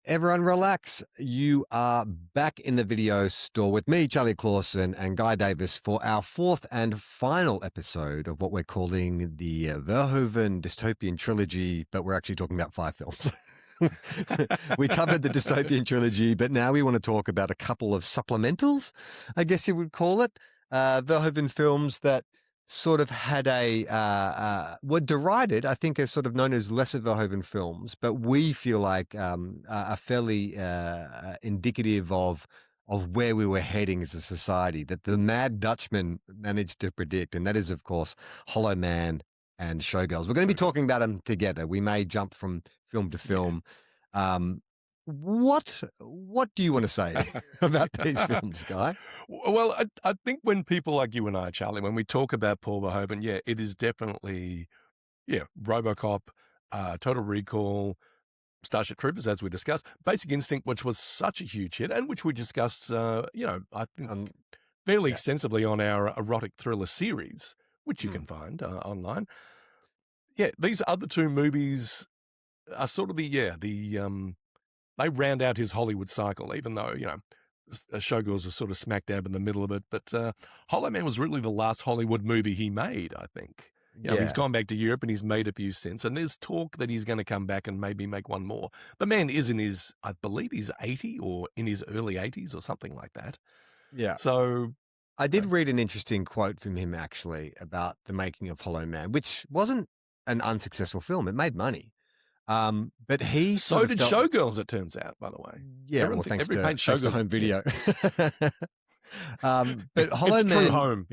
Everyone relax. You are back in the video store with me, Charlie Clausen, and Guy Davis for our fourth and final episode of what we're calling the Verhoeven Dystopian Trilogy, but we're actually talking about 5 films. We covered the Dystopian Trilogy, but now we want to talk about a couple of supplementals, I guess you would call it. Verhoeven films that sort of had were derided, I think, as sort of known as lesser Verhoeven films, but we feel like are fairly indicative of where we were heading as a society that the Mad Dutchman managed to predict, and that is, of course, Hollowman and Showgirls. We're going to be talking about them together. We may jump from film to film. What do you want to say about these films, Guy? Well, I think when people like you and I, Charlie, when we talk about Paul Verhoeven, it is definitely, RoboCop, Total Recall, Starship Troopers, as we discussed, Basic Instinct, which was such a huge hit, and which we discussed, I think fairly extensively on our erotic thriller series, which you can find online. Yeah, these other two movies are sort of they round out his Hollywood cycle, even though, Showgirls was sort of smack dab in the middle of it. But Hollowman was really the last Hollywood movie he made, I think. He's gone back to Europe and he's made a few since. And there's talk that he's going to come back and maybe make one more. The man is I believe he's 80 or in his early 80s or something like that. Yeah. So I did read an interesting quote from him, actually, about the making of Hollowman, which wasn't an unsuccessful film. It made money. But he so did Showgirls, it turns out, by the way. Yeah, thanks to home video. But Hollowman, it's true home,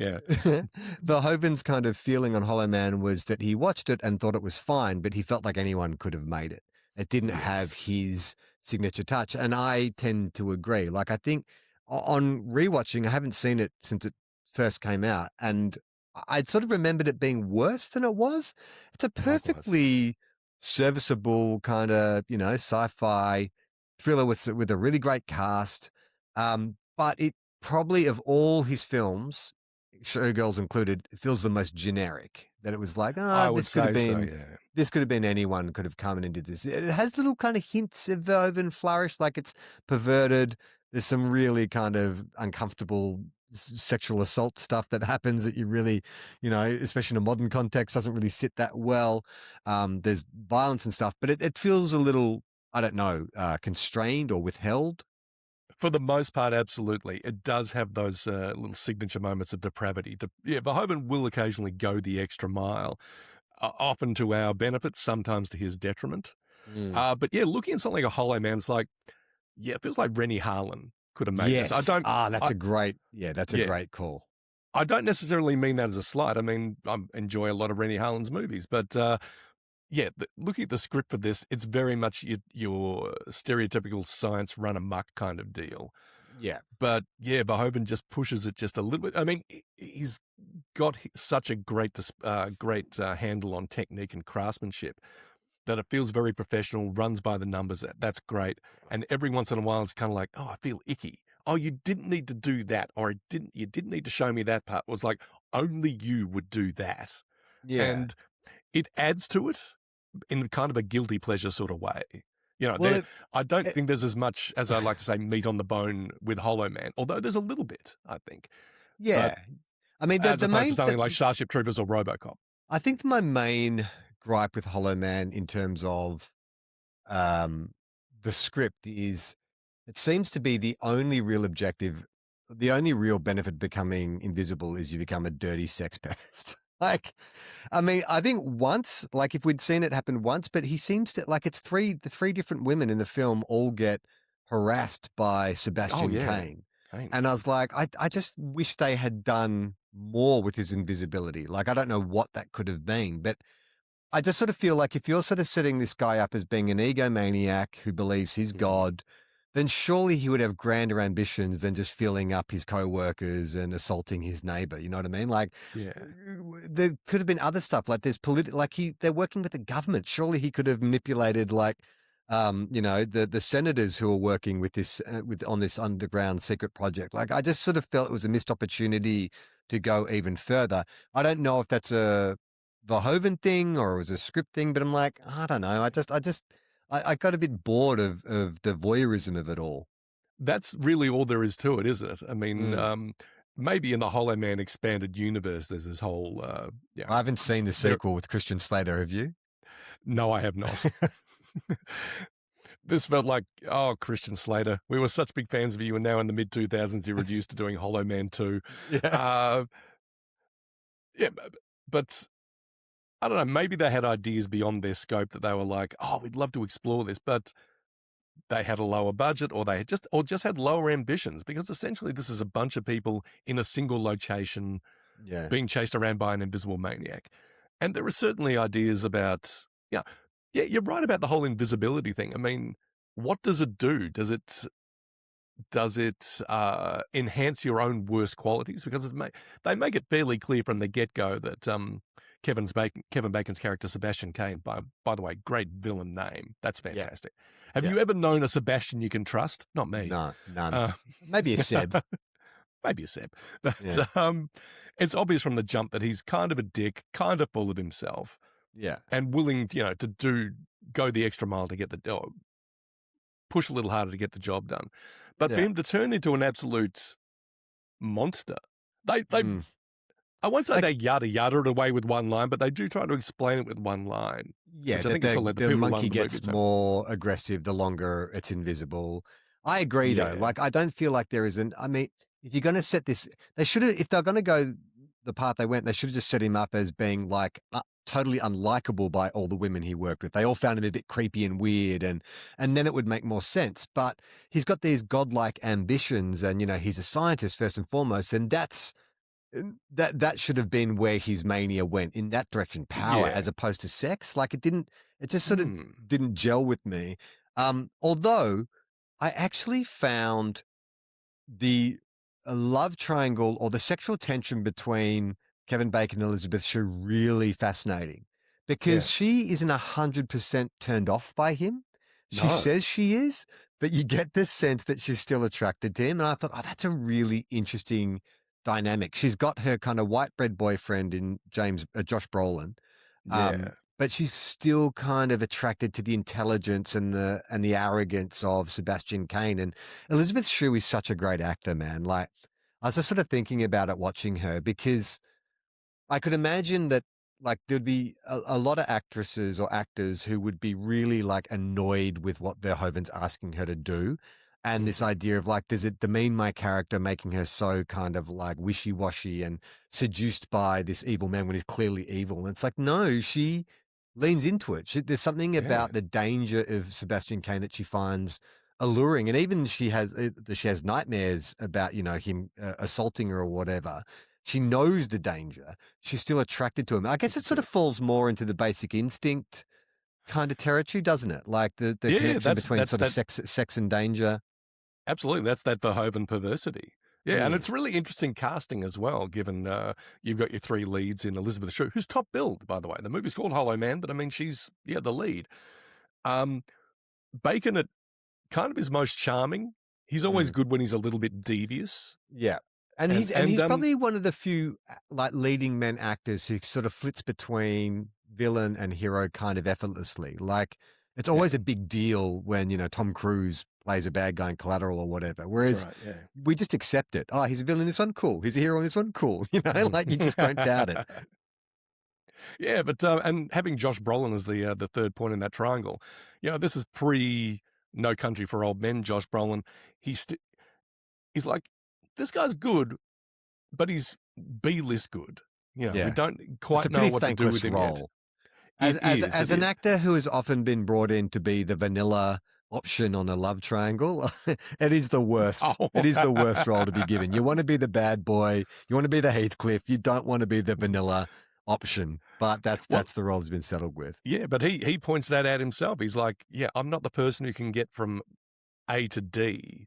Verhoeven's kind of feeling on Hollowman was that he watched it and thought it was fine, but he felt like anyone could have made it. It didn't have his signature touch, and I tend to agree. Like, I think on rewatching, I haven't seen it since it first came out, and I'd sort of remembered it being worse than it was. It's a perfectly serviceable kind of, sci-fi thriller with a really great cast. But it probably, of all his films, Showgirls included, feels the most generic. That it was like, this could have been anyone could have come and did this. It has little kind of hints of Verhoeven flourish, like it's perverted. There's some really kind of uncomfortable sexual assault stuff that happens that you really, especially in a modern context, doesn't really sit that well. There's violence and stuff, but it feels a little, I don't know, constrained or withheld. For the most part, absolutely. It does have those little signature moments of depravity. Verhoeven will occasionally go the extra mile, often to our benefit, sometimes to his detriment. But looking at something like a Hollowman, it's like, it feels like Rennie Harlan could have made this. That's a great call. I don't necessarily mean that as a slight. I mean, I enjoy a lot of Rennie Harlan's movies, but looking at the script for this, it's very much your stereotypical science run amok kind of deal. Yeah. But Verhoeven just pushes it just a little bit. I mean, he's got such a great handle on technique and craftsmanship that it feels very professional, runs by the numbers. That's great. And every once in a while, it's kind of like, oh, I feel icky. Oh, you didn't need to do that. Or you didn't need to show me that part. It was like, only you would do that. Yeah. And it adds to it in kind of a guilty pleasure sort of way. I don't think there's as much, as I like to say, meat on the bone with Hollowman, although there's a little bit, I think. Yeah. But as opposed to something like Starship Troopers or RoboCop. I think my main gripe with Hollowman in terms of the script is it seems to be the only real objective, the only real benefit becoming invisible is you become a dirty sex pest. Like, I mean, I think once, like if we'd seen it happen once, but he seems to, like, the three different women in the film all get harassed by Sebastian Cain. And I was like, I just wish they had done more with his invisibility. Like, I don't know what that could have been, but I just sort of feel like if you're sort of setting this guy up as being an egomaniac who believes he's God, then surely he would have grander ambitions than just filling up his co-workers and assaulting his neighbor. You know what I mean? Like, there could have been other stuff. Like there's they're working with the government. Surely he could have manipulated the senators who are working with this, on this underground secret project. Like, I just sort of felt it was a missed opportunity to go even further. I don't know if that's a Verhoeven thing or it was a script thing, but I'm like, I don't know. I got a bit bored of the voyeurism of it all. That's really all there is to it, isn't it? I mean, Mm. maybe in the Hollowman expanded universe, there's this whole, I haven't seen the there. sequel with Christian Slater, have you? No, I have not. This felt like, oh, Christian Slater, we were such big fans of you, and now in the mid 2000s, you're reduced to doing Hollow Man 2. Yeah. Uh, yeah, but I don't know, maybe they had ideas beyond their scope that they were like, oh, we'd love to explore this, but they had a lower budget or they had just had lower ambitions because essentially this is a bunch of people in a single location Yeah. being chased around by an invisible maniac. And there are certainly ideas about, yeah, yeah, you're right about the whole invisibility thing. I mean, what does it do? Does it enhance your own worst qualities? Because they make it fairly clear from the get-go that Kevin Bacon's character Sebastian Kane, by the way, great villain name. That's Yeah. fantastic. Have Yeah. you ever known a Sebastian you can trust? Not me. No, none. Uh, Maybe a Seb. maybe a Seb. Yeah. But it's obvious from the jump that he's kind of a dick, kind of full of himself, Yeah. and willing, to go the extra mile to get push a little harder to get the job done. But for Yeah. him to turn into an absolute monster, they Mm. I won't say Like, they yada yada it away with one line, but they do try to explain it with one line, yeah, which I that think is to the let the the people along monkey the movie gets tell. more aggressive the longer it's invisible. I agree though. Yeah, Like, I don't feel like there isn't. I mean, if you're going to set this, they should have. If they're going to go the path they went, they should have just set him up as being like totally unlikable by all the women he worked with. They all found him a bit creepy and weird, and then it would make more sense. But he's got these godlike ambitions, and he's a scientist first and foremost, and that should have been where his mania went, in that direction, power yeah. as opposed to sex. Like, it just sort of Hmm. didn't gel with me. Although I actually found the love triangle or the sexual tension between Kevin Bacon and Elizabeth Shue really fascinating, Yeah. because she isn't 100% turned off by him. She No. says she is, but you get the sense that she's still attracted to him. And I thought, oh, that's a really interesting dynamic. She's got her kind of white bread boyfriend in Josh Brolin, Yeah. but she's still kind of attracted to the intelligence and the arrogance of Sebastian Kane. And Elizabeth Shue is such a great actor, man. Like, I was just sort of thinking about it watching her, because I could imagine that, like, there'd be a lot of actresses or actors who would be really like annoyed with what Verhoeven's asking her to do. And this Mhm. idea of, like, does it demean my character, making her so kind of like wishy washy and seduced by this evil man when he's clearly evil? And it's like, no, she leans into it. There's something Yeah. about the danger of Sebastian Kane that she finds alluring. And even she has nightmares about, him assaulting her or whatever. She knows the danger. She's still attracted to him. I guess This it is sort it. of falls more into the basic instinct kind of territory, doesn't it? Like the Yeah, connection that's between that's sort of that sex and danger. absolutely. That's that Verhoeven perversity. Yeah, and Mm, it's really interesting casting as well, given you've got your three leads in Elizabeth Shue, who's top billed, by the way. The movie's called Hollow Man, but I mean, she's, the lead. Um, Bacon at kind of his most charming. He's always mm. good when he's a little bit devious. Yeah. And And he's probably one of the few like leading men actors who sort of flits between villain and hero kind of effortlessly. Like, it's yeah, always a big deal when, Tom Cruise plays a bad guy in Collateral or whatever. that's Whereas right. Yeah. we just accept it. Oh, he's a villain in this one, cool. He's a hero in this one, cool. Like, you just don't doubt it. Yeah, but and having Josh Brolin as the third point in that triangle, this is pre No Country for Old Men. Josh Brolin, he's like, this guy's good, but he's B-list good. We Yeah. don't It's quite a know pretty what to do with thankless him yet. role. As It as is. as It an is. actor who has often been brought in to be the vanilla option on a love triangle, it is the worst. Oh, It is the worst role to be given. You want to be the bad boy, you want to be the Heathcliff, you don't want to be the vanilla option. But that's well, that's the role he's been settled with. yeah, but he points that out himself. He's like, yeah, I'm not the person who can get from A to D.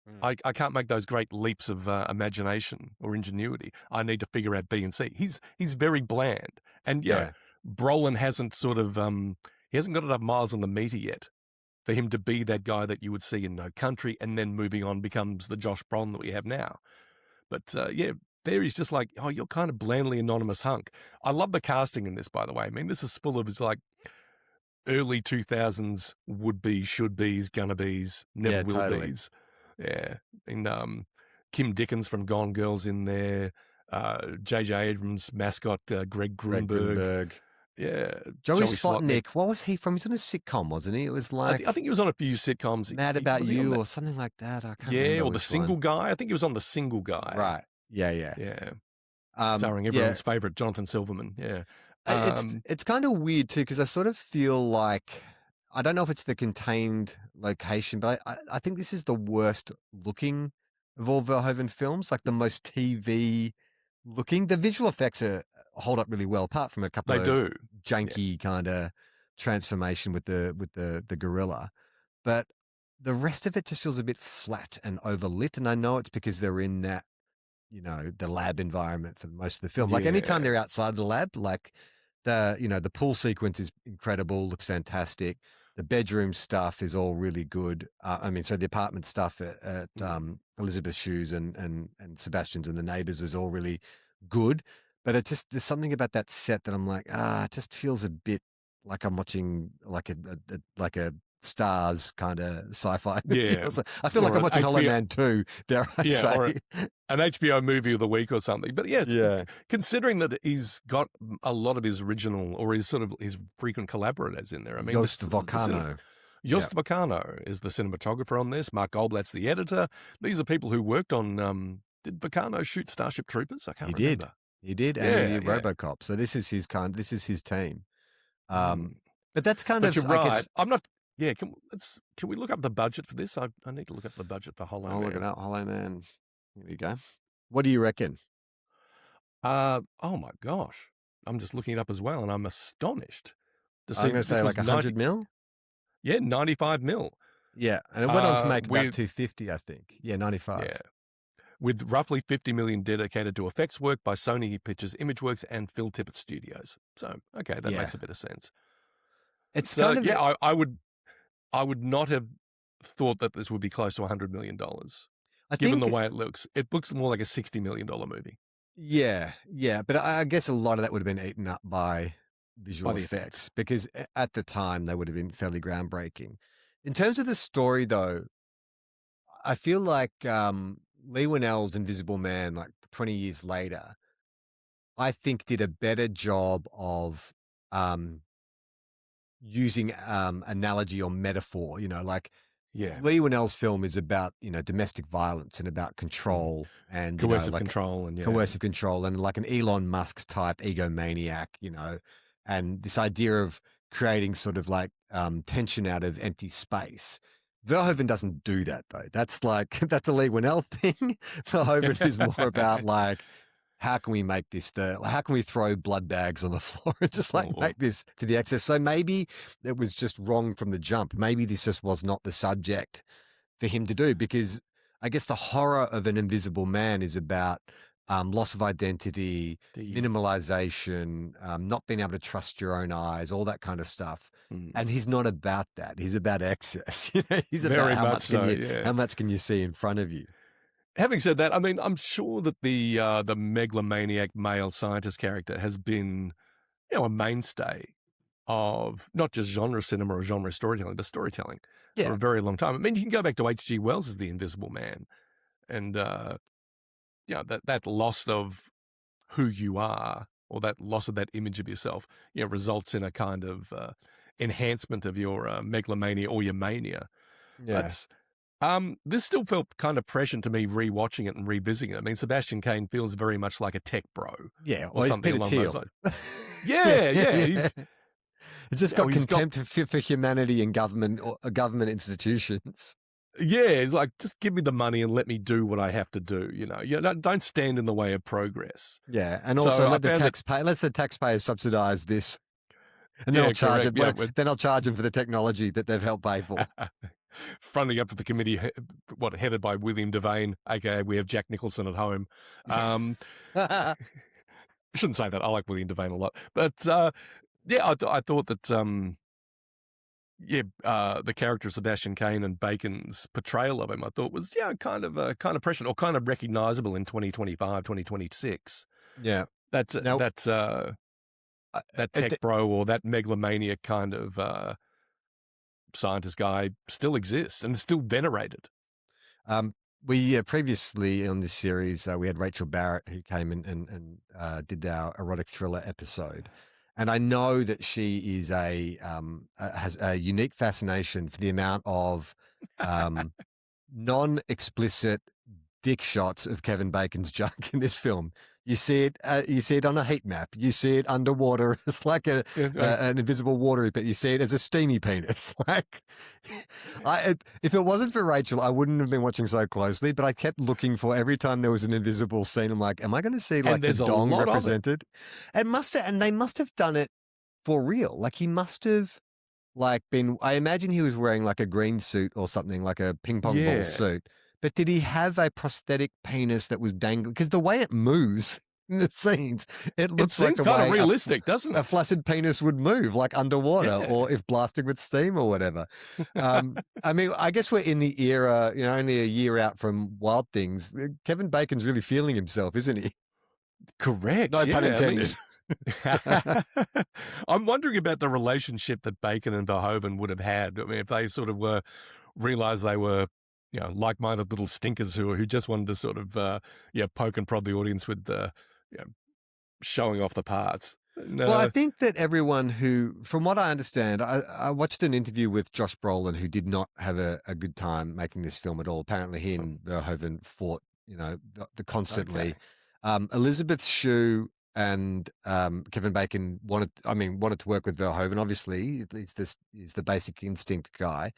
Mm. I can't make those great leaps of imagination or ingenuity. I need to figure out B and C. He's very bland, and Yeah. Brolin hasn't sort of he hasn't got enough miles on the meter yet for him to be that guy that you would see in No Country, and then moving on becomes the Josh Brolin that we have now. But there he's just like, oh, you're kind of blandly anonymous hunk. I love the casting in this, by the way. I mean, this is full of, it's like, early 2000s would be, should be's, gonna be's, never Yeah, will totally. be's. Yeah. And Kim Dickens from Gone Girl's in there. J.J. Abrams' mascot, Greg Greg Grunberg. Grunberg. Yeah. Joey Joey Slotnick. Slotnick, what was he from? He's on a sitcom, wasn't he? It was I like think he was on a few sitcoms. Mad About Was he on You that? or something like that. I can't Yeah, remember or The which one. Single Guy. I think he was on The Single Guy. Right. Yeah, yeah. Yeah. Um, Starring yeah, everyone's favorite Jonathan Silverman. Yeah. it's kind of weird too because I sort of feel like I don't know if it's the contained location, but I think this is the worst looking of all Verhoeven films, like the most TV looking. The visual effects hold up really well, apart from a couple They of do. Yeah. janky kind of transformation with the gorilla, but the rest of it just feels a bit flat and overlit. And I know it's because they're in that the lab environment for most of the film. Like anytime Yeah. they're outside the lab, like the pool sequence is incredible, looks fantastic. The bedroom stuff is all really good. So the apartment stuff at Elizabeth Shue's and Sebastian's and the neighbors was all really good. But there's something about that set that I'm like, it just feels a bit like I'm watching like a Stars kind of sci-fi. Yeah. I feel like Or I'm an watching Hollow HBO Man 2, dare I Yeah, say. or an HBO movie of the week or something. But yeah, Yeah. considering that he's got a lot of his original or his frequent collaborators in there. I mean, Joost Volcano. Joost Volcano is the cinematographer on this. Mark Goldblatt's the editor. These are people who worked on. Did Volcano shoot Starship Troopers? I can't remember. He did, and he did RoboCop. So this is his team. But that's kind But of, you're I right. guess. I'm not. Yeah, can we look up the budget for this? I need to look up the budget for Hollow I'll Man. look it up. Hollow Man. Here we go. What do you reckon? Oh my gosh. I'm just looking it up as well, and I'm astonished to see I'm going to this say was like 100 mil. Yeah, 95 mil. Yeah, and it went on to make about with 250, I think. Yeah, 95. yeah, with roughly 50 million dedicated to effects work by Sony Pictures Imageworks and Phil Tippett Studios. So okay, that makes a bit of sense. It's So kind of yeah, I would not have thought that this would be close to $100 million. I Given think the way it looks more like a $60 million movie. Yeah, but I guess a lot of that would have been eaten up by visual the effects because at the time they would have been fairly groundbreaking. In terms of the story, though, I feel like Lee Winnell's Invisible Man, like 20 years later, I think did a better job of using analogy or metaphor. Like Lee Winnell's film is about domestic violence and about control and coercive control and coercive control and like an Elon Musk type egomaniac, and this idea of creating sort of like tension out of empty space. Verhoeven doesn't do that though. That's a Lee Winnell thing. Verhoeven is more about like, how can we make this how can we throw blood bags on the floor and just make this to the excess? So maybe it was just wrong from the jump. Maybe this just was not the subject for him to do, because I guess the horror of an invisible man is about loss of identity, minimalization, not being able to trust your own eyes, all that kind of stuff. And he's not about that. He's about excess. He's Very about how much can you see in front of you. Having said that, I mean, I'm sure that the megalomaniac male scientist character has been, a mainstay of not just genre cinema or genre storytelling, but storytelling for a very long time. I mean, you can go back to H.G. Wells' The Invisible Man, and that loss of who you are, or that loss of that image of yourself, results in a kind of enhancement of your megalomania or your mania. Yeah. This still felt kind of prescient to me rewatching it and revisiting it. I mean, Sebastian Cain feels very much like a tech bro. Yeah, or something along those lines. He's just got contempt for humanity and government or government institutions. Yeah, it's like, just give me the money and let me do what I have to do. Don't stand in the way of progress. Yeah, and also let the taxpayers subsidize this, and then I'll charge it. Then I'll charge them for the technology that they've helped pay for. Fronting up to the committee, headed by William Devane, aka we have Jack Nicholson at home. I shouldn't say that. I like William Devane a lot, but I thought that the character of Sebastian Cain and Bacon's portrayal of him, I thought was kind of prescient or kind of recognizable in 2025, 2026. Yeah, that's Uh, that at tech bro or that megalomaniac kind of scientist guy still exists and is still venerated. we previously on this series, we had Rachel Barrett who came in and did our erotic thriller episode. And I know that she is has a unique fascination for the amount of um, non-explicit dick shots of Kevin Bacon's junk in this film. You see it. You see it on a heat map. You see it underwater. It's like an invisible watery pit. You see it as a steamy penis. Like, if it wasn't for Rachel, I wouldn't have been watching so closely. But I kept looking for every time there was an invisible scene. I'm like, am I going to see like And the there's a dong lot of it. represented? It must have, and they must have done it for real. Like he must have like been. I imagine he was wearing like a green suit or something, like a ping pong ball Yeah. suit. But did he have a prosthetic penis that was dangling? Because the way it moves in the scenes, it It looks like seems the kind of way realistic, doesn't a it? flaccid penis would move, like underwater, Yeah. or if blasted with steam or whatever. I mean, I guess we're in the era, only a year out from Wild Things. Kevin Bacon's really feeling himself, isn't he? Correct. No yeah. pun I mean, intended. I'm wondering about the relationship that Bacon and Verhoeven would have had. I mean, if they sort of realized they were, like-minded little stinkers who just wanted to sort of, poke and prod the audience with you know, showing off the parts. Well, I No. think that everyone who, from what I understand, I watched an interview with Josh Brolin, who did not have a good time making this film at all. Apparently, he and Verhoeven fought, the constantly. Okay. Elizabeth Shue and Kevin Bacon wanted to work with Verhoeven. Obviously, he's the basic instinct guy.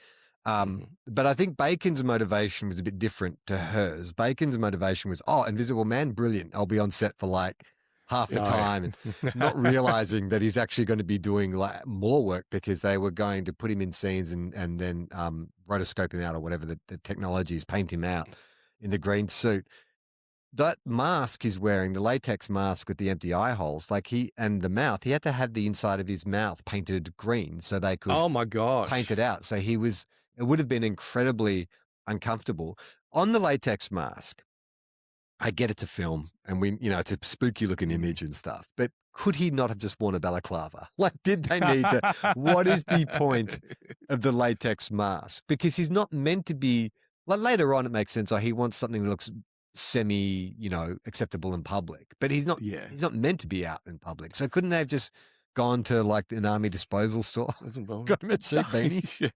But I think Bacon's motivation was a bit different to hers. Bacon's motivation was, Invisible Man, brilliant. I'll be on set for like half the time, and not realizing that he's actually going to be doing like more work because they were going to put him in scenes and then rotoscope him out or whatever the technology is, paint him out in the green suit. That mask he's wearing, the latex mask with the empty eye holes, and the mouth, he had to have the inside of his mouth painted green so they could Oh my paint it gosh. out. So it would have been incredibly uncomfortable. On the latex mask, I get it's a film and it's a spooky looking image and stuff, but could he not have just worn a balaclava? Like, did they need to? What is the point of the latex mask? Because he's not meant to be, like later on, it makes sense. He wants something that looks semi, acceptable in public, but he's not Yeah. meant to be out in public. So couldn't they have just gone to like an army disposal store? Got him a cheap beanie.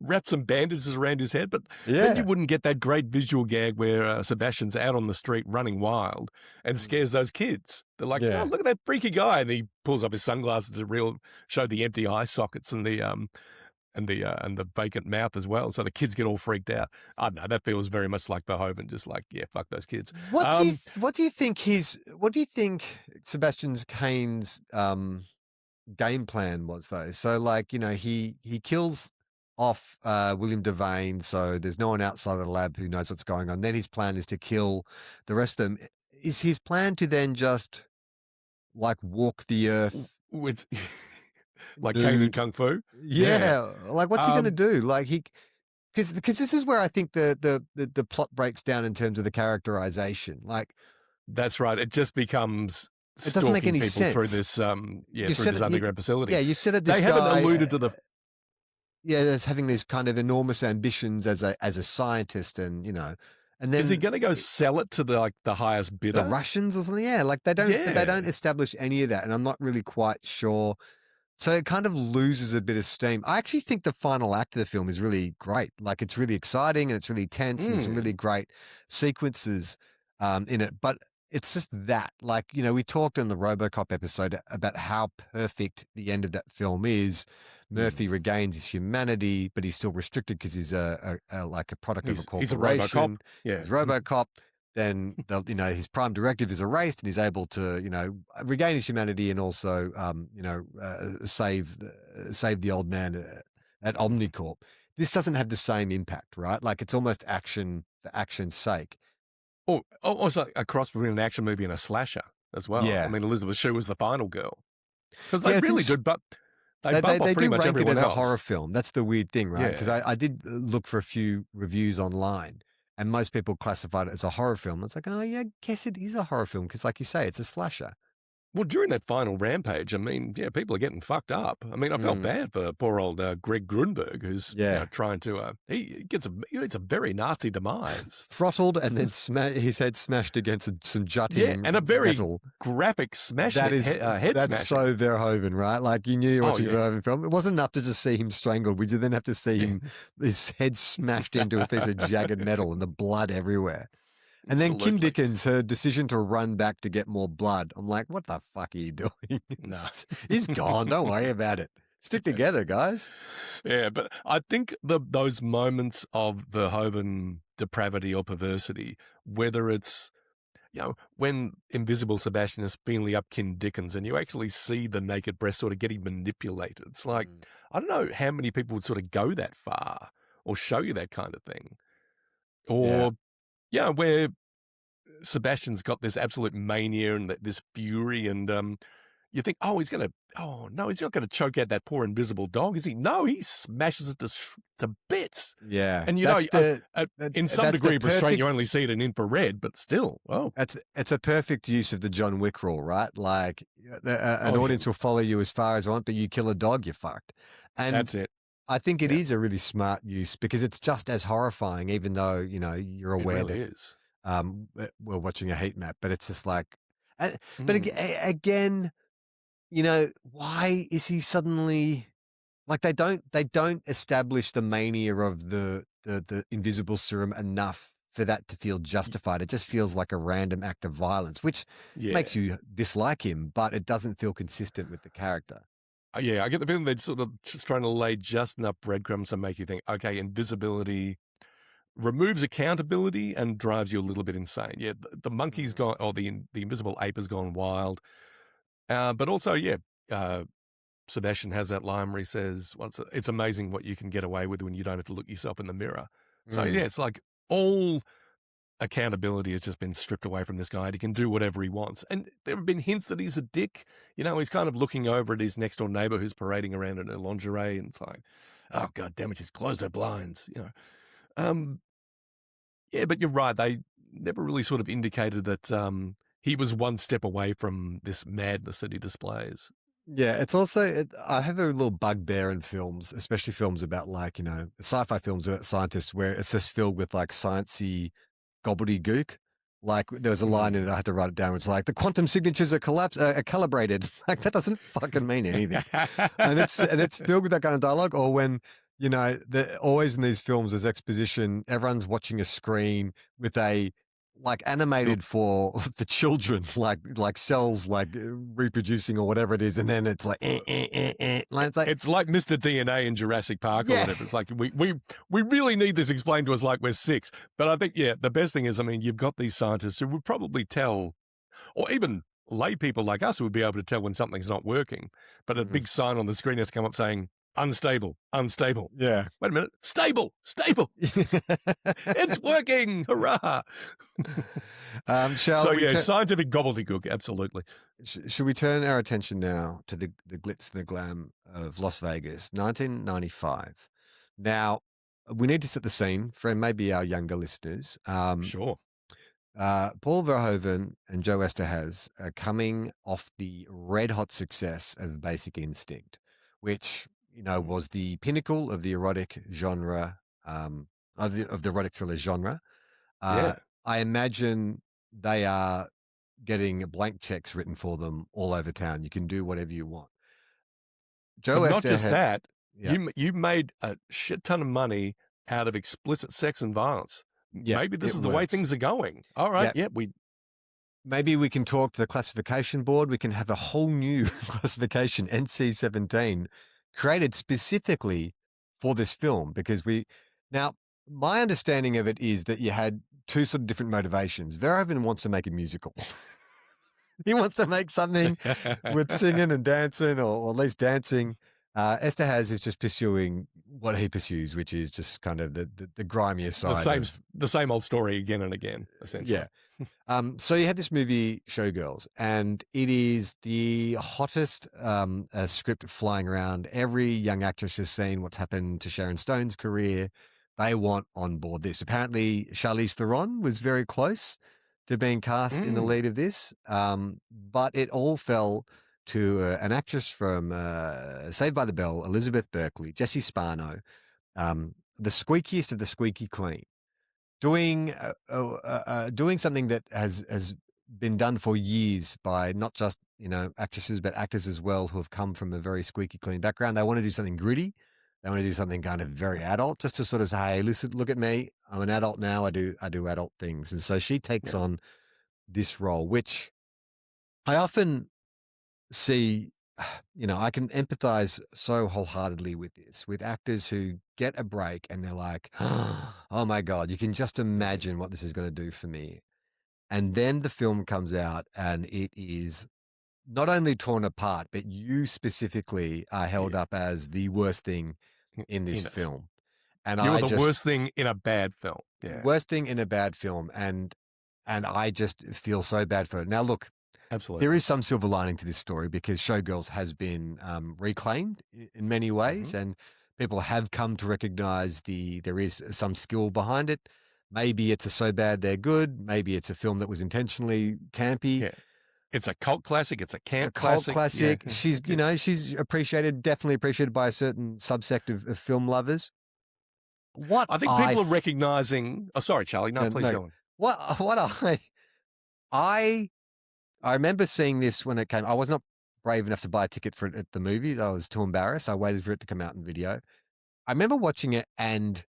Wrap some bandages around his head, but Yeah. then you wouldn't get that great visual gag where Sebastian's out on the street running wild and scares those kids. They're like, Yeah. "Oh, look at that freaky guy!" And he pulls off his sunglasses to show the empty eye sockets and the vacant mouth as well. So the kids get all freaked out. I don't know. That feels very much like Verhoeven, just like, yeah, fuck those kids. What do you think Sebastian Kane's game plan was though? So like, he kills off William Devane, so there's no one outside of the lab who knows what's going on. Then his plan is to kill the rest of them. Is his plan to then just like walk the earth with like Kane and Kung Fu? Yeah. Like what's he going to do? Like because this is where I think the plot breaks down in terms of the characterization. Like that's right. It just becomes it doesn't make any people sense through this underground facility. Yeah, you said it. This they guy, haven't alluded to the as having these kind of enormous ambitions as a scientist, and and then is he going to go sell it to the highest bidder? the Russians or something? Yeah, like they don't establish any of that, and I'm not really quite sure. So it kind of loses a bit of steam. I actually think the final act of the film is really great. Like it's really exciting and it's really tense and there's some really great sequences in it. But it's just that, like, we talked in the RoboCop episode about how perfect the end of that film is. Murphy regains his humanity, but he's still restricted because he's a product of a corporation. He's a RoboCop. Yeah, he's RoboCop. Then his prime directive is erased, and he's able to regain his humanity and also save the old man at Omnicorp. This doesn't have the same impact, right? Like it's almost action for action's sake. Oh, also a cross between an action movie and a slasher as well. Yeah. I mean, Elizabeth Shue was the final girl because they Yeah, really do, but they bump off do pretty much rank it everyone as a else. horror film. That's the weird thing, right? Because Yeah. I did look for a few reviews online, and most people classified it as a horror film. It's like, oh yeah, I guess it is a horror film because, like you say, it's a slasher. Well, during that final rampage, I mean, yeah, people are getting fucked up. I mean, I felt Mm, bad for poor old Greg Grunberg, who's yeah. trying to. It's a very nasty demise. Throttled and then his head smashed against some Yeah, jutting and a very metal. graphic smash That is head that's smashing. so Verhoeven, right? Like you knew you were Oh watching a yeah, Verhoeven film. It wasn't enough to just see him strangled. We then have to see yeah, him his head smashed into a piece of jagged metal and the blood everywhere. And then Kim absolutely. Dickens, her decision to run back to get more blood. I'm like, what the fuck are you doing? No. He's gone. Don't worry about it. Stick together, guys. Yeah, but I think those moments of Verhoeven depravity or perversity, whether it's when Invisible Sebastian is feeling up Kim Dickens and you actually see the naked breast sort of getting manipulated. It's like, Mm. I don't know how many people would sort of go that far or show you that kind of thing. Yeah. Or, where Sebastian's got this absolute mania and this fury and you think, oh no, he's not going to choke out that poor invisible dog, is he? No, he smashes it to bits. Yeah. And in some That's the degree of restraint, perfect you only see it in infrared, but still, oh, it's a perfect use of the John Wick rule, right? Like an oh yeah, audience will follow you as far as they want, but you kill a dog, you're fucked. And that's it. I think it Yeah, is a really smart use because it's just as horrifying, even though you're it aware really that is. we're watching a heat map. But it's just like, and, but Mm. again, why is he suddenly like they don't establish the mania of the invisible serum enough for that to feel justified. It just feels like a random act of violence, which Yeah. makes you dislike him, but it doesn't feel consistent with the character. Yeah, I get the feeling they're sort of just trying to lay just enough breadcrumbs to make you think, okay, invisibility removes accountability and drives you a little bit insane. Yeah, the monkey's Mm. gone, or the invisible ape has gone wild. But also, uh, Sebastian has that line where he says, well, it's amazing what you can get away with when you don't have to look yourself in the mirror. So, Mm. yeah, it's like all accountability has just been stripped away from this guy. He can do whatever he wants. And there have been hints that he's a dick. He's kind of looking over at his next door neighbor who's parading around in her lingerie. And it's like, oh, God damn it, she's closed her blinds. Um, yeah, but you're right. They never really sort of indicated that he was one step away from this madness that he displays. Yeah, it's also I have a little bugbear in films, especially films about like sci-fi films about scientists, where it's just filled with like sciencey gobbledygook. Like there was a line Mm. in it, I had to write it down. It's like the quantum signatures are calibrated. Like that doesn't fucking mean anything. And it's filled with that kind of dialogue. Or when always in these films there's exposition, everyone's watching a screen with a like Yep. animated for children, like cells like reproducing or whatever it is, and then it's like like it's like It's like Mr. DNA in Jurassic Park or yeah. whatever. It's like we really need this explained to us like we're six. But I think the best thing is, I mean, you've got these scientists who would probably tell, or even lay people like us who would be able to tell when something's not working. But a Mm, big sign on the screen has come up saying unstable, unstable. yeah. Wait a minute, stable, stable. It's working! Hurrah! Shall So we yeah, scientific gobbledygook, absolutely. should we turn our attention now to the glitz and the glam of Las Vegas, 1995? Now, we need to set the scene for maybe our younger listeners. Sure. Paul Verhoeven and Joe Esterhaz are coming off the red hot success of Basic Instinct, which Mm. was the pinnacle of the erotic genre, of the erotic thriller genre. Uh, Yeah. I imagine they are getting blank checks written for them all over town. You can do whatever you want. Joe But not just Esterhaz, that, yeah, you made a shit ton of money out of explicit sex and violence. yeah, Maybe this it is the way works. things are going. All right, Yeah, yeah, we maybe we can talk to the classification board. We can have a whole new classification, NC-17, created specifically for this film because now, my understanding of it is that you had two sort of different motivations. Verhoeven wants to make a musical. He wants to make something with singing and dancing, or at least dancing. Esterhaz is just pursuing what he pursues, which is just kind of the grimier side of the same old story again and again, essentially. yeah. So you had this movie Showgirls, and it is the hottest script flying around. Every young actress has seen what's happened to Sharon Stone's career. They want on board this. Apparently, Charlize Theron was very close. to being cast in the Mm. lead of this. But it all fell to an actress from Saved by the Bell, Elizabeth Berkley, Jessie Spano, the squeakiest of the squeaky clean, doing something that has been done for years by not just actresses but actors as well who have come from a very squeaky clean background. They want to do something gritty. They want to do something kind of very adult, just to sort of say, "Hey, listen, look at me. I'm an adult now. I do adult things." And so she takes Yeah. on this role, which I often see. I can empathize so wholeheartedly with this, with actors who get a break and they're like, "Oh my god, you can just Mm. imagine what this is going to do for me." And then the film comes out and it is not only torn apart, but you specifically are held Yeah. up as the worst thing in this In it. film. And You're I the just worst thing in a bad film. Yeah. worst thing in a bad film. And I just feel so bad for it. Now look, there Absolutely. is some silver lining to this story because Showgirls has been reclaimed in many ways, Mhm. and people have come to recognize there is some skill behind it. Maybe it's a so bad they're good. Maybe it's a film that was intentionally campy. Yeah. It's a cult classic. It's a It's a camp cult classic. Yeah. classic. She's appreciated, definitely appreciated by a certain subsect of film lovers. What I think I people are f- recognizing. Oh, sorry, Charlie. No, please no, go on. what I I remember seeing this when it came. I was not brave enough to buy a ticket for it at the movies. I was too embarrassed. I waited for it to come out in video. I remember watching it and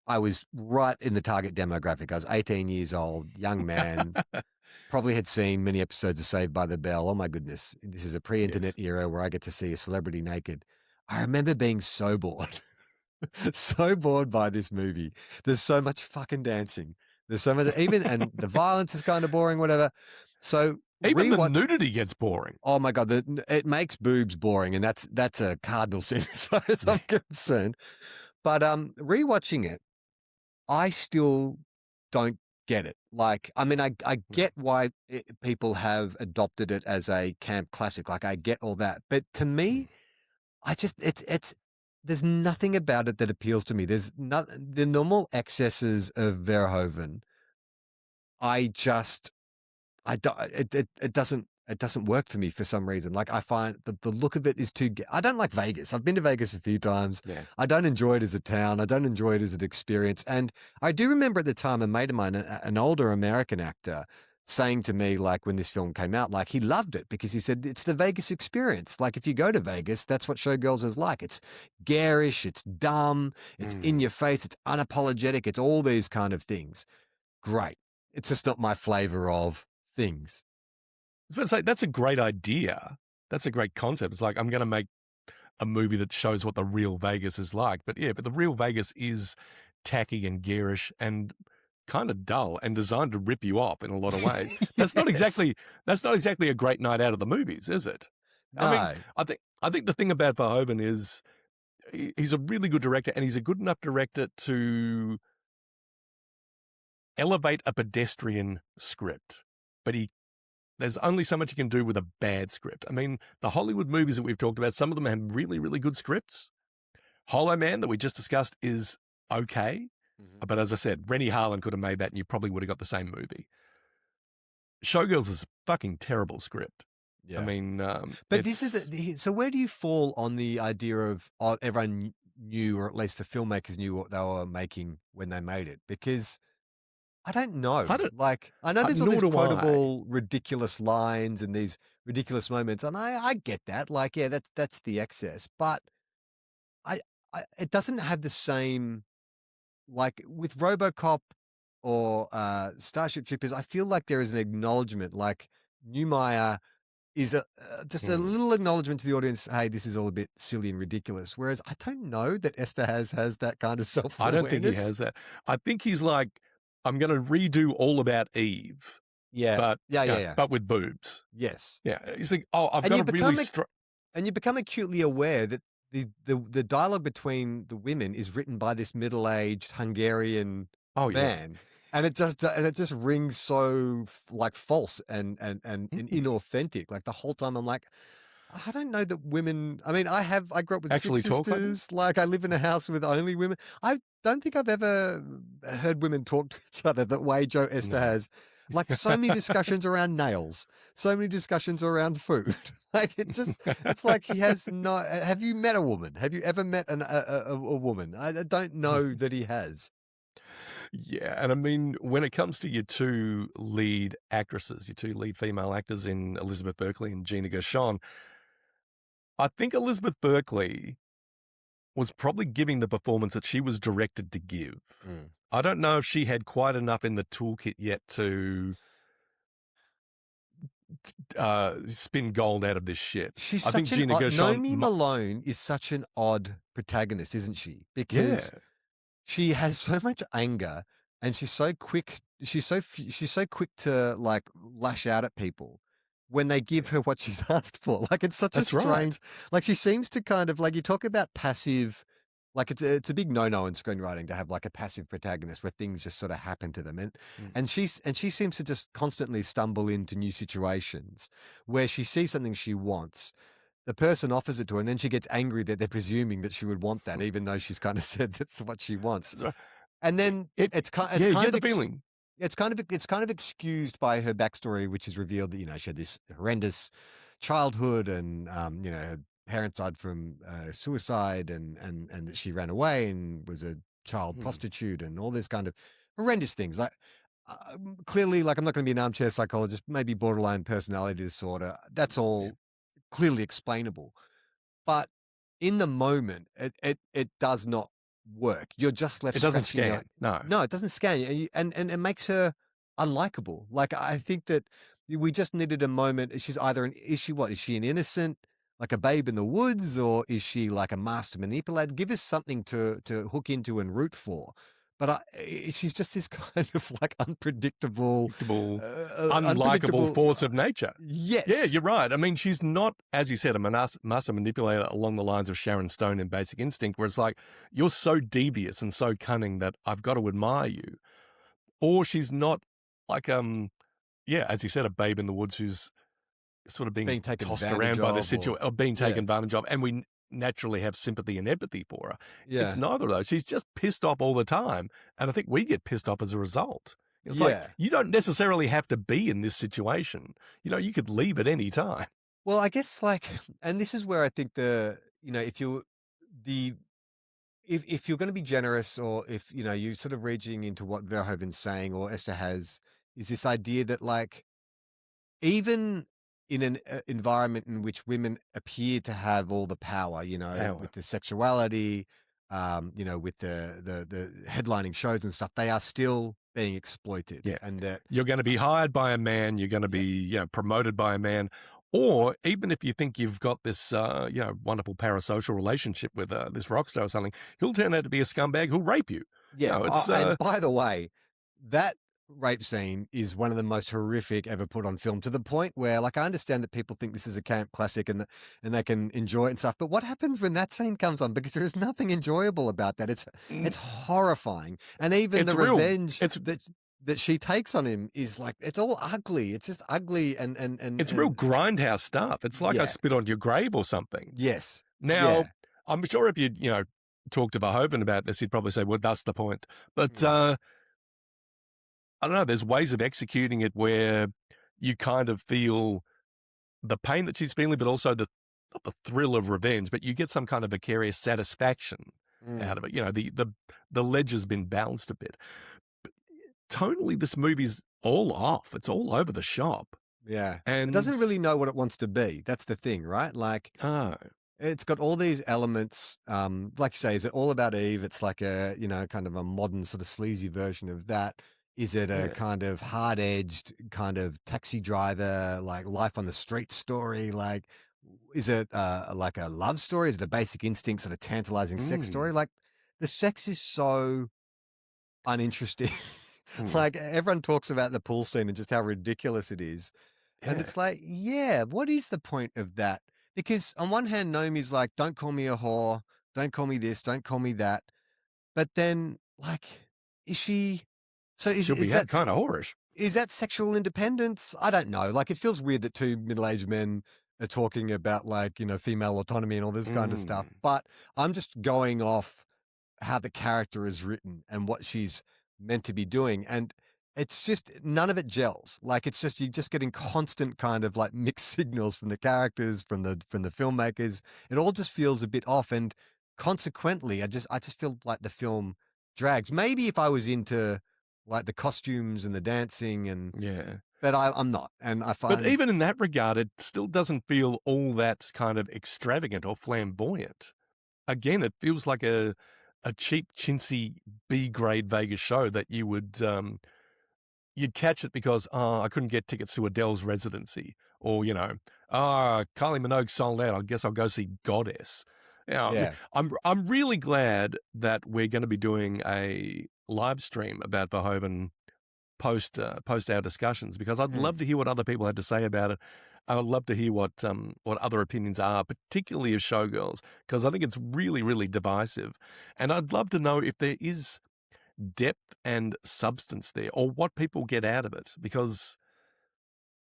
I was right in the target demographic. I was 18 years old, young man, probably had seen many episodes of Saved by the Bell. Oh my goodness. This is a pre-internet Yes. era where I get to see a celebrity naked. I remember being so bored, so bored by this movie. There's so much fucking dancing. There's so much, and the violence is kind of boring, whatever. So Even the rewatch. nudity gets boring. Oh my god, it makes boobs boring, and that's a cardinal sin as far as Yeah. I'm concerned. But rewatching it, I still don't get it. Like, I mean, I Mm. get why people have adopted it as a camp classic. Like, I get all that, but to Mm. me, I just it's there's nothing about it that appeals to me. There's not the normal excesses of Verhoeven. I just I do it doesn't work for me for some reason. Like, I find the look of it is too I don't like Vegas. I've been to Vegas a few times. Yeah. I don't enjoy it as a town. I don't enjoy it as an experience. And I do remember at the time a mate of mine, an older American actor, saying to me, like, when this film came out, like, he loved it because he said it's the Vegas experience. Like, if you go to Vegas, that's what Showgirls is like. It's garish, it's dumb, it's in Mm. your face, it's unapologetic, it's all these kind of things. Great. It's just not my flavor of things. I was about to say, that's a great idea. That's a great concept. It's like, I'm going to make a movie that shows what the real Vegas is like. But yeah, but the real Vegas is tacky and garish and kind of dull and designed to rip you off in a lot of ways. That's not Yes. exactly a great night out of the movies, is it? I mean, No. I think the thing about Verhoeven is he's a really good director, and he's a good enough director to elevate a pedestrian script. But there's only so much you can do with a bad script. I mean, the Hollywood movies that we've talked about, some of them have really, really good scripts. Hollowman that we just discussed is okay. Mhm. But as I said, Rennie Harlan could have made that and you probably would have got the same movie. Showgirls is a fucking terrible script. I Yeah. mean, But this is so where do you fall on the idea of everyone knew, or at least the filmmakers knew what they were making when they made it? Because I don't know. I don't, Like, I know there's all nor these do I. quotable, ridiculous lines and these ridiculous moments, and I get that. Like, yeah, that's the excess, but I, it doesn't have the same, like with RoboCop or Starship Troopers. I feel like there is an acknowledgement, like Newmeyer is just a Hmm. little acknowledgement to the audience. Hey, this is all a bit silly and ridiculous. Whereas I don't know that Esther has that kind of self I don't think he awareness. has that. I think he's like, I'm going to redo All About Eve, Yeah, but yeah, you yeah, know, yeah. but with boobs. Yes, Yeah, he's like, oh, I've and got you a really become strong. and you become acutely aware that the dialogue between the women is written by this middle-aged Hungarian Oh yeah. man, and it just rings so like false and Mm. inauthentic. Like the whole time, I'm like, I don't know that women. I mean, I grew up with six Actually talk like this. sisters. Like I live in a house with only women. I don't think I've ever heard women talk to each other the way Joe Esther No. has. Like so many discussions around nails, so many discussions around food. Like it's like he has no. Have you met a woman? Have you ever met a woman? I don't know that he has. Yeah, and I mean, when it comes to your two lead actresses, your two lead female actors in Elizabeth Berkley and Gina Gershon, I think Elizabeth Berkley was probably giving the performance that she was directed to give. Mm. I don't know if she had quite enough in the toolkit yet to spin gold out of this shit. She's I think such an Gina odd. Gershon, Nomi Malone is such an odd protagonist, isn't she? yeah, Because she has so much anger, and she's so quick. She's so quick to like lash out at people when they give her what she's asked for. Like it's such a that's right. strange. Like she seems to kind of like you talk about passive. Like it's a big no-no in screenwriting to have like a passive protagonist where things just sort of happen to them, and Mm. she seems to just constantly stumble into new situations where she sees something she wants, the person offers it to her, and then she gets angry that they're presuming that she would want that, even though she's kind of said that's what she wants. That's right. And then It, it's yeah, you kind get of the feeling. it's kind of excused by her backstory, which is revealed that she had this horrendous childhood, and her parents died from suicide, and that she ran away and was a child Mm. prostitute, and all this kind of horrendous things. Like clearly, like I'm not going to be an armchair psychologist. Maybe borderline personality disorder. That's Yeah. all clearly explainable, but in the moment, it does not work. You're just left It doesn't scratching scan. your No. no, it doesn't scan you, and it makes her unlikable. Like I think that we just needed a moment. She's either an is she what is she an innocent, like a babe in the woods, or is she like a master manipulator? Give us something to hook into and root for. But she's just this kind of like unpredictable, Predictable, unlikable force of nature. Yeah, yes, you're right. I mean, she's not, as you said, a master manipulator along the lines of Sharon Stone in Basic Instinct, where it's like, you're so devious and so cunning that I've got to admire you. Or she's not like, yeah, as you said, a babe in the woods who's sort of being being taken tossed advantage around by the of, situation, or being yeah, taken advantage of, and we naturally have sympathy and empathy for her. It's yeah, neither of those. She's just pissed off all the time, and I think we get pissed off as a result. It's like, yeah. you don't necessarily have to be in this situation. You could leave at any time. Well, I guess like, and this is where I think if you the if you're going to be generous, or if you're sort of reaching into what Verhoeven's saying or Esther has, is this idea that like even in an environment in which women appear to have all the power, Power. with the sexuality, with the headlining shows and stuff, they are still being exploited, Yeah. and that You're going to be hired by a man. You're going to be, promoted by a man. Or even if you think you've got this, wonderful parasocial relationship with this rock star or something, he'll turn out to be a scumbag who'll rape you. yeah. It's And by the way, that rape scene is one of the most horrific ever put on film, to the point where, like, I understand that people think this is a camp classic and they can enjoy it and stuff. But what happens when that scene comes on? Because there is nothing enjoyable about that. It's horrifying, and even it's the real. revenge It's that she takes on him is like it's all ugly. It's just ugly It's real grindhouse stuff. It's like I yeah, spit on your grave or something. yes, Now, yeah, I'm sure if you, talk to Verhoeven about this, he'd probably say, well, that's the point. But mm, I don't know, there's ways of executing it where you kind of feel the pain that she's feeling, but also not the thrill of revenge, but you get some kind of vicarious satisfaction out mm, of it. The ledger's been balanced a bit. But tonally, this movie's all off. It's all over the shop. yeah. It And, doesn't really know what it wants to be. That's the thing, right? Like oh, it's got all these elements. Like you say, is it all about Eve? It's like a, kind of a modern sort of sleazy version of that. Is it a yeah. kind of hard-edged kind of taxi driver, like life on the street story? Like, is it like a love story? Is it a Basic Instinct sort of tantalizing sex story? Mm, Like, the sex is so uninteresting. mm, Like, everyone talks about the pool scene and just how ridiculous it is. And yeah. it's like, yeah, what is the point of that? Because on one hand, Naomi's like, don't call me a whore, don't call me this, don't call me that. But then, like, is she? So She'll be kind of whorish. is that sexual independence? I don't know. Like, it feels weird that two middle-aged men are talking about like female autonomy and all this kind of stuff. Mm, But I'm just going off how the character is written and what she's meant to be doing. And it's just none of it gels. Like it's just you're just getting constant kind of like mixed signals from the characters, from the filmmakers. It all just feels a bit off, and consequently, I just feel like the film drags. Maybe if I was into like the costumes and the dancing, and Yeah. but I'm not, and I But find even in that regard, it still doesn't feel all that kind of extravagant or flamboyant. Again, it feels like a cheap, chintzy B grade Vegas show that you would you'd catch it because I couldn't get tickets to Adele's residency, or Kylie Minogue sold out. I guess I'll go see Goddess. yeah. I'm really glad that we're going to be doing a live stream about Verhoeven post our discussions, because I'd Mm. love to hear what other people had to say about it. I would love to hear what other opinions are, particularly of Showgirls, because I think it's really, really divisive. And I'd love to know if there is depth and substance there, or what people get out of it. Because,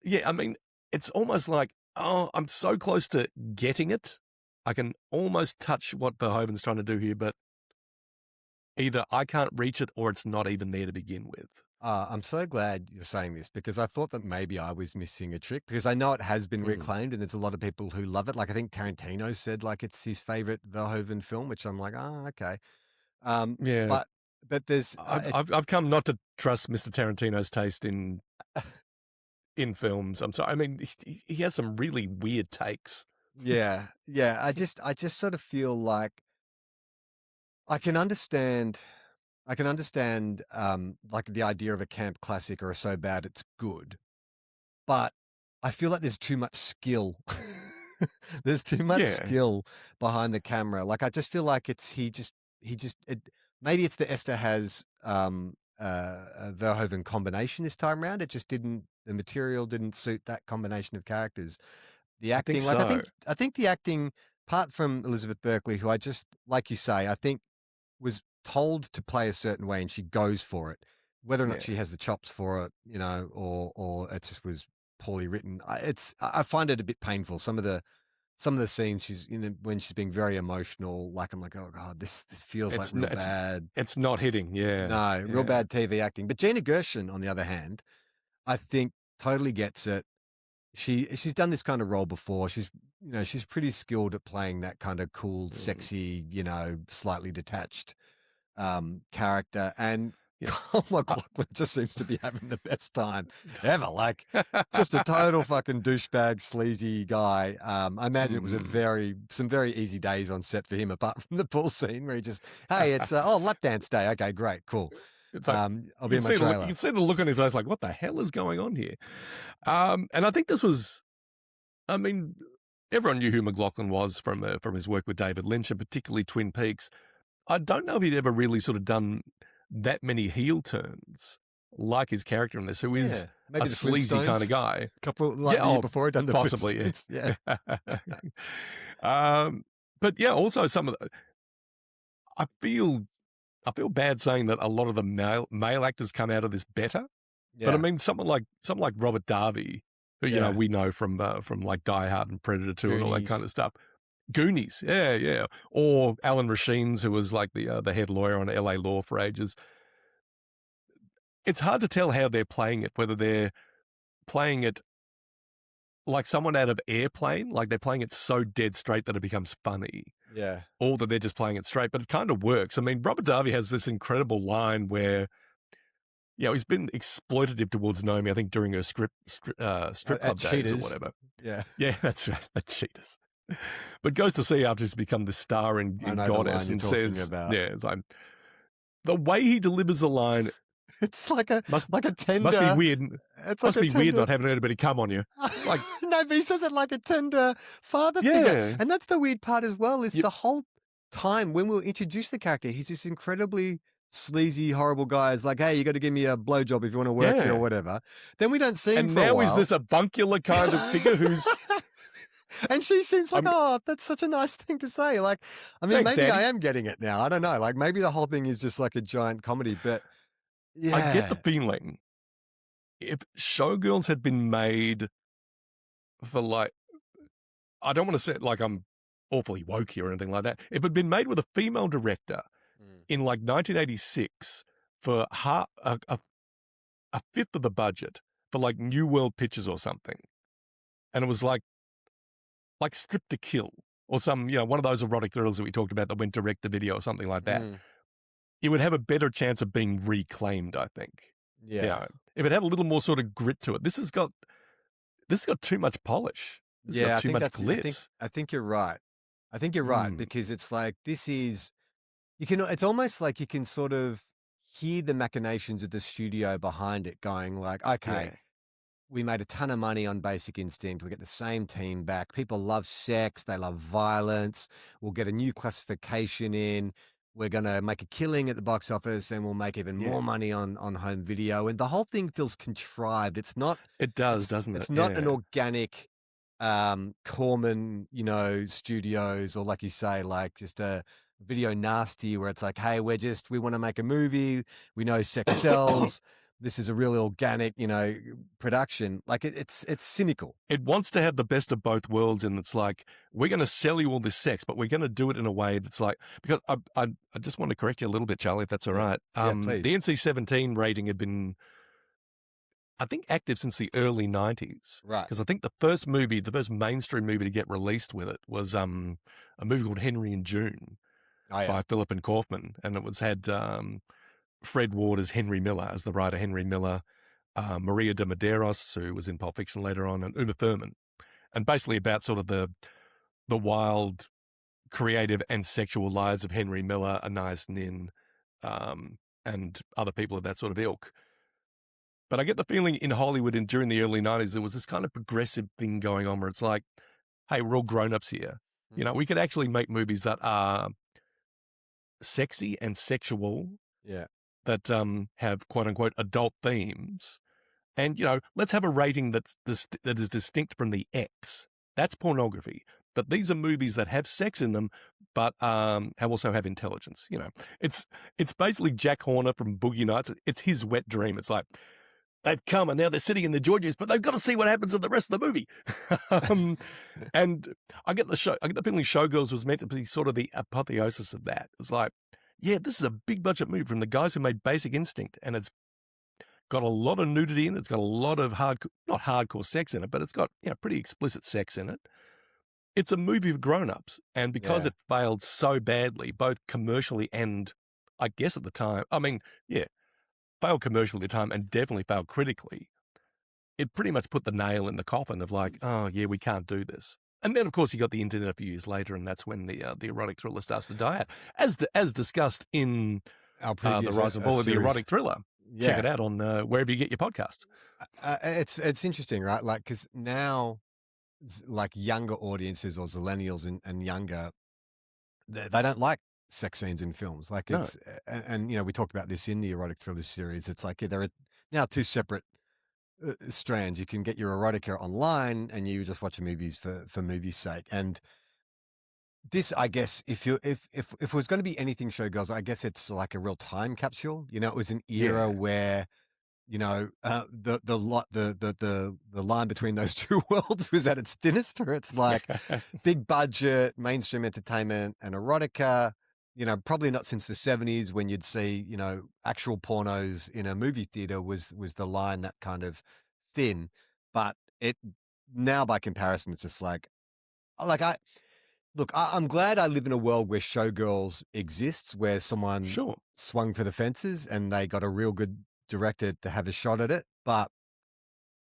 yeah, I mean, it's almost like, oh, I'm so close to getting it. I can almost touch what Verhoeven's trying to do here, but either I can't reach it or it's not even there to begin with. I'm so glad you're saying this, because I thought that maybe I was missing a trick, because I know it has been Mm. reclaimed and there's a lot of people who love it. Like I think Tarantino said like it's his favorite Verhoeven film, which I'm like, oh, okay. Um, Yeah, but but there's I've come not to trust Mr. Tarantino's taste in films. I'm sorry. I mean, he has some really weird takes. yeah, yeah. I just sort of feel like I can understand I can understand like the idea of a camp classic or a so bad it's good. But I feel like there's too much skill. There's too much Yeah, skill behind the camera. Like I just feel like it's he just maybe it's the Esther has a Verhoeven combination this time around. It just didn't the material didn't suit that combination of characters. The I think acting, like so. I think the acting, apart from Elizabeth Berkley, who I just like you say, I think was told to play a certain way and she goes for it. Whether or not Yeah, she has the chops for it, or it just was poorly written. I find it a bit painful. Some of the scenes she's when she's being very emotional, like I'm like, oh god, this feels like it's real it's bad. it's not hitting. Yeah, No, real yeah, bad TV acting. But Gina Gershon, on the other hand, I think totally gets it. She's done this kind of role before. She's pretty skilled at playing that kind of cool, mm, sexy, slightly detached character, and yeah. Kyle I, MacLachlan just seems to be having the best time ever. Like, just a total fucking douchebag, sleazy guy. I imagine it was mm, some very easy days on set for him, apart from the pool scene where he just, hey, it's lap dance day. Okay, great, cool. it's like I'll be in my you trailer. can see the look on his face, like, what the hell is going on here? And I think this was, I mean, everyone knew who McLaughlin was from his work with David Lynch, and particularly Twin Peaks. I don't know if he'd ever really sort of done that many heel turns like his character in this, who is Yeah, a maybe the sleazy kind Flintstones. of guy. Couple like Yeah, the year oh, before, I'd done the possibly. Flintstones. Yeah, Yeah. But yeah, also some of the, I feel I feel bad saying that a lot of the male actors come out of this better. But I yeah. mean, someone like Robert Darby, who Yeah. we know from like Die Hard and Predator 2 and all that kind Goonies. of stuff. Goonies, yeah, yeah. Or Alan Rasheen's, who was like the head lawyer on LA Law for ages. It's hard to tell how they're playing it, whether they're playing it like someone out of Airplane, like they're playing it so dead straight that it becomes funny, Yeah. or that they're just playing it straight. But it kind of works. I mean, Robert Darby has this incredible line where, he's been exploitative towards Naomi, I think, during her strip At club days or Cheaters. whatever. Yeah. Yeah, that's right. That cheaters. But goes to see after he's become the star I in know the Goddess line you're and talking says, about. yeah, it's like, the way he delivers the line It's must like a must be tender. weird. It's like Must a be weird tender. not having anybody come on you. It's like, No, but he says it like a tender father figure. yeah, And that's the weird part as well, is you, the whole time when we'll introduce the character, he's this incredibly sleazy, horrible guy. Is like, hey, you got to give me a blowjob if you want to work here or yeah. whatever. Then we don't see him And for a now he's while. this avuncular kind of figure who's, And she seems like, I'm, oh, that's such a nice thing to say. Like, I mean, thanks, maybe I Daddy. am getting it now. I don't know. Like, maybe the whole thing is just like a giant comedy, but I get the yeah, feeling if Showgirls had been made for like, I don't want to say it like I'm awfully woke here or anything like that. If it had been made with a female director Mm. in like 1986 for a fifth of the budget for like New World Pictures or something, and it was like Strip to Kill or some, one of those erotic thrillers that we talked about that went direct to video or something like that, Mm, it would have a better chance of being reclaimed, I think. yeah. If it had a little more sort of grit to it. This has got too much polish. This has got Yeah, too much glitz. I think you're right. I think you're right Mm, because it's like this is it's almost like you can sort of hear the machinations of the studio behind it going like, okay, yeah. we made a ton of money on Basic Instinct. We get the same team back. People love sex. They love violence. We'll get a new classification in. We're going to make a killing at the box office and we'll make even Yeah. more money on home video. And the whole thing feels contrived. It does, doesn't it? It's not an Yeah. organic, Corman, studios, or like you say, like just a video nasty where it's like, hey, we want to make a movie. We know sex sells. This is a really organic, production. Like it's cynical. It wants to have the best of both worlds, and it's like, we're going to sell you all this sex, but we're going to do it in a way that's like, because I just want to correct you a little bit, Charlie, if that's all Yeah. right. Yeah, The please. NC-17 rating had been, I think, active since the early 90s. Right. Because I think the first mainstream movie to get released with it was a movie called Henry and June Oh yeah. by Philip and Kaufman, and it had Fred Ward as Henry Miller, as the writer Henry Miller, Maria de Medeiros, who was in Pulp Fiction later on, and Uma Thurman, and basically about sort of the wild, creative, and sexual lives of Henry Miller, Anais Nin, and other people of that sort of ilk. But I get the feeling in Hollywood during the early 90s, there was this kind of progressive thing going on where it's like, hey, we're all grown-ups here. Mm. We could actually make movies that are sexy and sexual, Yeah. that have quote-unquote adult themes. And, let's have a rating that is distinct from the X. That's pornography. But these are movies that have sex in them, but also have intelligence. It's basically Jack Horner from Boogie Nights. It's his wet dream. It's like, they've come and now they're sitting in the Georges, but they've got to see what happens in the rest of the movie. And I get the feeling Showgirls was meant to be sort of the apotheosis of that. It's like, yeah, this is a big budget movie from the guys who made Basic Instinct, and it's got a lot of nudity in it. It's got a lot of not hardcore sex in it, but it's got pretty explicit sex in it. It's a movie of grown-ups, and because Yeah. it failed so badly, both commercially and I guess at the time, failed commercially at the time and definitely failed critically, it pretty much put the nail in the coffin of like, oh yeah, we can't do this. And then of course you got the internet a few years later, and that's when the erotic thriller starts to die out, as discussed in Our The previous Rise and Fall of the series. Erotic Thriller. Check it Yeah. out on wherever you get your podcasts. It's interesting, right? Like, because now, like younger audiences or millennials and younger, they don't like sex scenes in films. Like No. we talked about this in the erotic thriller series. It's like, yeah, there are now two separate strands. You can get your erotica online and you just watch movies for movies' sake. And this, I guess, if it was going to be anything Showgirls, I guess it's like a real time capsule. It was an era Yeah. where the line between those two worlds was at its thinnest, where it's like big budget mainstream entertainment and erotica. Probably not since the 70s when you'd see actual pornos in a movie theater was the line that kind of thin. But it now, by comparison, it's just like I'm glad I live in a world where Showgirls exists, where someone Sure. swung for the fences and they got a real good director to have a shot at it. But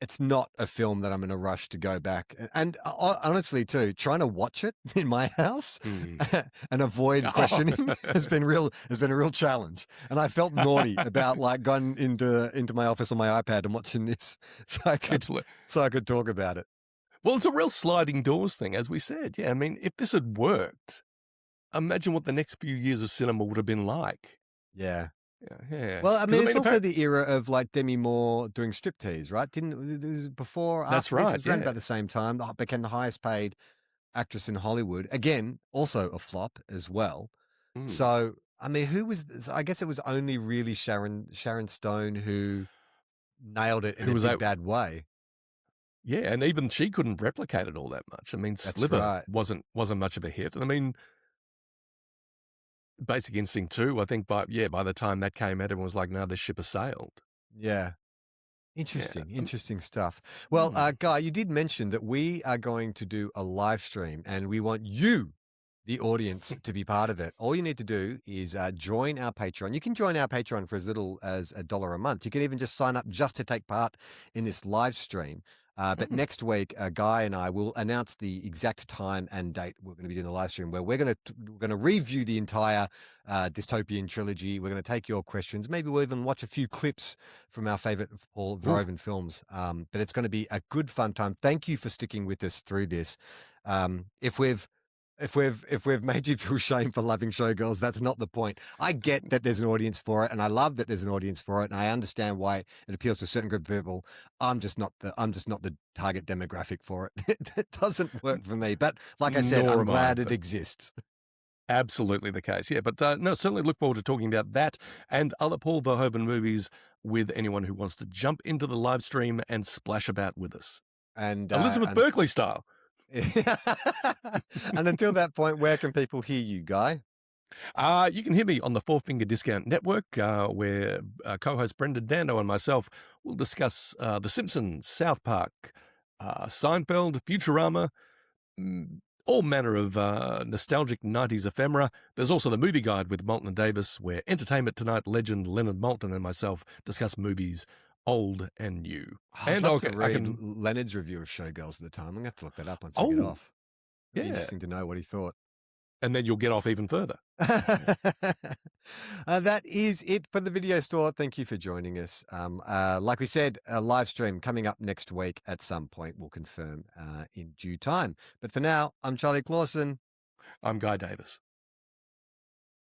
it's not a film that I'm in a rush to go back. And honestly, too, trying to watch it in my house and avoid questioning has been a real challenge. And I felt naughty about like going into my office on my iPad and watching this Absolutely. so I could talk about it. Well, it's a real sliding doors thing, as we said. Yeah, I mean, if this had worked, imagine what the next few years of cinema would have been like. Yeah. Yeah. Well, I mean, it's also the era of like Demi Moore doing striptease, right? Didn't it was before? That's After right. This, it was around Yeah. about the same time. Became the highest paid actress in Hollywood. Again, also a flop as well. So, I mean, who was? I guess it was only really Sharon Stone who nailed it in a big bad way. Yeah, and even she couldn't replicate it all that much. I mean, Sliver right. wasn't much of a hit. And I mean, Basic Instinct 2, I think by the time that came out, everyone was like, no, this ship has sailed. Yeah. Yeah. Interesting stuff. Well, Hmm. Guy, you did mention that we are going to do a live stream and we want you, the audience, to be part of it. All you need to do is join our Patreon. You can join our Patreon for as little as $1 a month. You can even just sign up just to take part in this live stream. But Mm. next week, Guy and I will announce the exact time and date we're going to be doing the live stream, where we're going to review the entire dystopian trilogy. We're going to take your questions. Maybe we'll even watch a few clips from our favorite Paul Ooh. Verhoeven films. But it's going to be a good fun time. Thank you for sticking with us through this. If we've made you feel shame for loving Showgirls, that's not the point. I get that there's an audience for it, and I love that there's an audience for it, and I understand why it appeals to a certain group of people. I'm just not the target demographic for it. It doesn't work for me. But like I said, Nor I'm am I, glad it but exists. absolutely the case. Yeah, but no, certainly look forward to talking about that and other Paul Verhoeven movies with anyone who wants to jump into the live stream and splash about with us. And Elizabeth Berkley style. and until that point, where can people hear you, Guy? You can hear me on the Four Finger Discount Network, where co-host Brendan Dando and myself will discuss The Simpsons, South Park, Seinfeld, Futurama, all manner of nostalgic 90s ephemera. There's also the Movie Guide with Moulton and Davis, where Entertainment Tonight legend Leonard Moulton and myself discuss movies old and new. Oh, I'd And love okay, to I read can. Leonard's review of Showgirls at the time. I'm gonna have to look that up once we get Oh, off. It'd be yeah. interesting to know what he thought. And then you'll get off even further. That is it for the video store. Thank you for joining us. Like we said, a live stream coming up next week at some point. We'll confirm in due time. But for now, I'm Charlie Clausen. I'm Guy Davis.